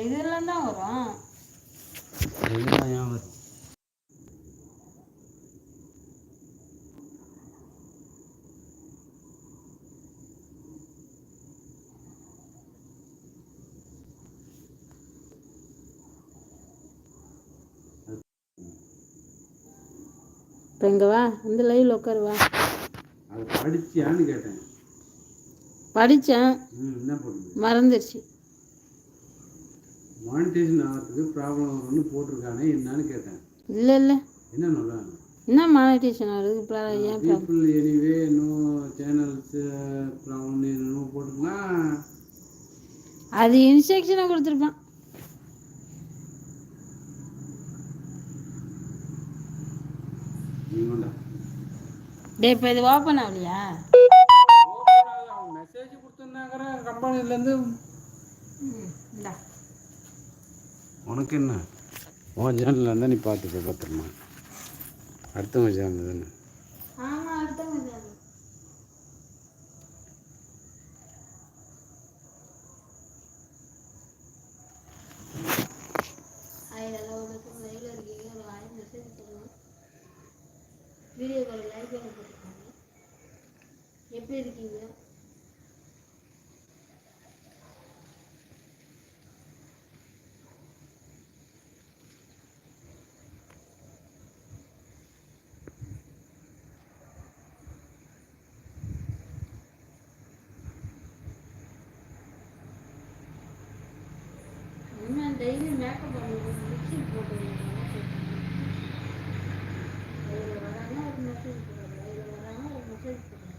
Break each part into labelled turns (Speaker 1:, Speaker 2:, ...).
Speaker 1: இதெல்லாம் தான் வரும்.
Speaker 2: இதெல்லாம் ஏன் வரும்?
Speaker 1: இப்போ இங்கே வா, இந்த லைவில் உட்காருவா.
Speaker 2: அது படிச்சியான்னு கேட்டேன்.
Speaker 1: படித்தேன்,
Speaker 2: என்ன பண்ணுது?
Speaker 1: மறந்துடுச்சு.
Speaker 2: மானிட்டேஷன் ஆகிறதுக்கு ப்ராப்ளம் வரும்னு போட்டிருக்கானே, என்னன்னு கேட்டேன்.
Speaker 1: இல்லை இல்லை,
Speaker 2: என்ன சொல்கிறாங்க?
Speaker 1: என்ன மானிட்டேஷன் ஆகுது? ஏன்
Speaker 2: people anyway no channels problem என்னென்னமோ போட்டுருக்குன்னா
Speaker 1: அது இன்ஸ்ட்ரக்ஷனை கொடுத்துருப்பான். டே இப்போ இது ஓப்பன் ஆகலையா?
Speaker 2: மெசேஜ் கொடுத்துருந்தாங்கிற கம்பெனிலேருந்து. உனக்கு என்ன? உன் சேனலில் இருந்தால் நீ பார்த்துக்க பத்திரமா. அடுத்தவங்க சேனல் தானே.
Speaker 1: ஆமாம், அடுத்தவங்க சேனல். வீடியோ கால் லைவ் போட்டுருக்காங்க. எப்படி இருக்கீங்க? இன்னும் டெய்லி மேக்கப் பண்ணுவோம், லிப்ஸ்டிக் போட்டுருவோம். அதில் வராங்க ஒரு மெசேஜ் போடுறாங்க, அதில் வராங்க ஒரு மெசேஜ் போடுறாங்க.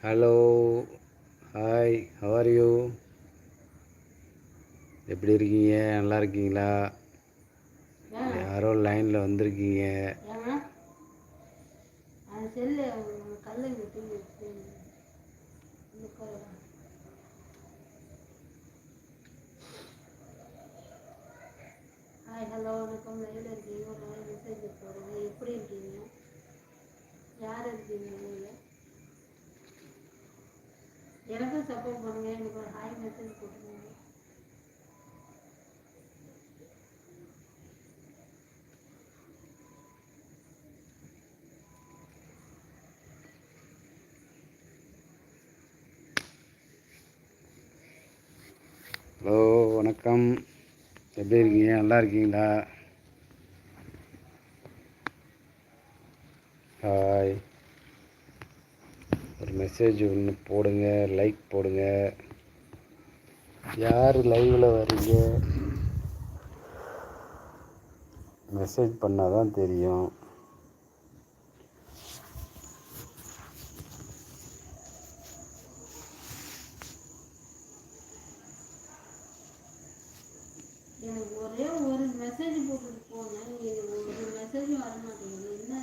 Speaker 2: Hello, hi, how are you? எப்படி இருக்கீங்க? நல்லா இருக்கீங்களா? யாரோ லைனில் வந்திருக்கீங்க.
Speaker 1: அது செல்லு கல்லை விட்டு ஹாய், ஹலோ, வணக்கம். லைவில் இருக்கீங்க, ஒரு நாள் மெசேஜ் போடுங்க. எப்படி இருக்கீங்க? யார் இருக்கீங்க? நீங்கள் எனக்கும் சப்போர்ட் பண்ணுங்க. எனக்கு ஒரு ஹாய் மெசேஜ் போட்டுருங்க.
Speaker 2: ஹலோ, வணக்கம். எப்படி இருக்கீங்க? நல்லா இருக்கீங்களா? ஹாய், ஒரு மெசேஜ் ஒன்று போடுங்க, லைக் போடுங்க. யார் லைவில் வரீங்க? மெசேஜ் பண்ணால் தான் தெரியும்.
Speaker 1: எனக்கு ஒரே ஒரு மெசேஜ் போட்டுட்டு போனேன், ஒரு மெசேஜும் வர மாட்டேங்குது. என்ன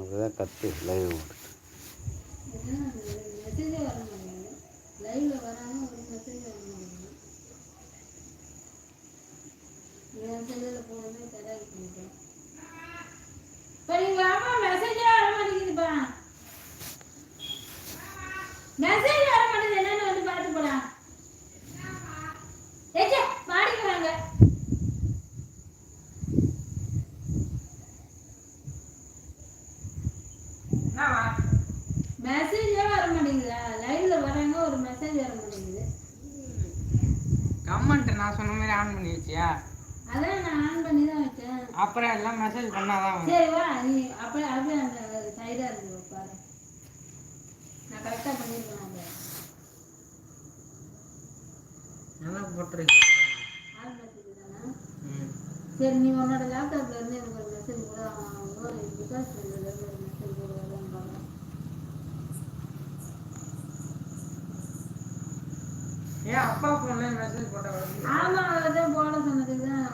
Speaker 2: அதுதான் கத்து லைவ்
Speaker 1: மெசேஜே வர மாட்டேங்குது. லைவ்ல வராம ஒரு மெசேஜ் வர மாட்டேங்குது. என் செல்லில் போனமே தடாகி பண்ணிட்டேன். இப்போ நீங்கள் அம்மா மெசேஜே வர மாட்டேங்குதுப்பா. மெசேஜ் வர மாட்டேங்குது. என்னன்னு வந்து பார்த்து போலாம். ஏச்சே மாடிக்கு வாங்க. மெசேஜே வர மாட்டேங்குதா? லைவ்ல வராங்க, ஒரு மெசேஜ் வர மாட்டேங்குது.
Speaker 3: கமெண்ட் நான் சொன்ன மாதிரி ஆன் பண்ணி வச்சியா?
Speaker 1: அதான் நான் ஆன் பண்ணி தான் வச்சேன்.
Speaker 3: அப்புறம் எல்லாம் மெசேஜ் பண்ணாதான்.
Speaker 1: சரி வா, நீ அப்படியே அந்த சைடா இருக்கு பாரு. நான் கரெக்டா பண்ணிருக்கேன்.
Speaker 3: நல்லா போட்டுருக்கேன்.
Speaker 1: ஆன் மெசேஜ் தானே? சரி, நீ உன்னோட லேப்டாப்ல இருந்து எனக்கு ஒரு மெசேஜ் கூட ஒரு பிகாஸ் ஒரு மெசேஜ் கூட வரும்னு பாருங்க.
Speaker 3: ஏன் அப்பா போன்ல மெசேஜ் போட்டா?
Speaker 1: ஆமா, அதான் போட சொன்னதுக்கு தான்